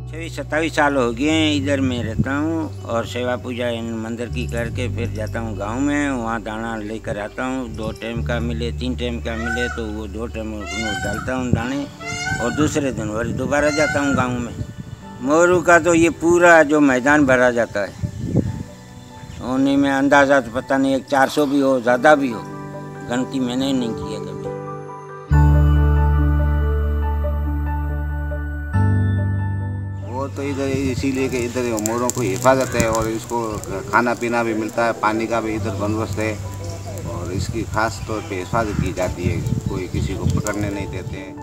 छब्बीस 27 साल हो गए हैं इधर मैं रहता हूँ और सेवा पूजा इन मंदिर की करके फिर जाता हूँ गांव में, वहाँ दाना लेकर आता हूँ। 2 टाइम का मिले 3 टाइम का मिले तो वो 2 टाइम डालता हूँ दाने और दूसरे दिन और दोबारा जाता हूँ गांव में। मोरू का तो ये पूरा जो मैदान भरा जाता है, उन्हीं में अंदाज़ा तो पता नहीं 400 भी हो, ज़्यादा भी हो, गिनती मैंने नहीं किया कभी। तो इधर इसीलिए कि इधर मोरों को हिफाजत है और इसको खाना पीना भी मिलता है, पानी का भी इधर बंदोबस्त है और इसकी खास तौर पे हिफाजत की जाती है, कोई किसी को पकड़ने नहीं देते हैं।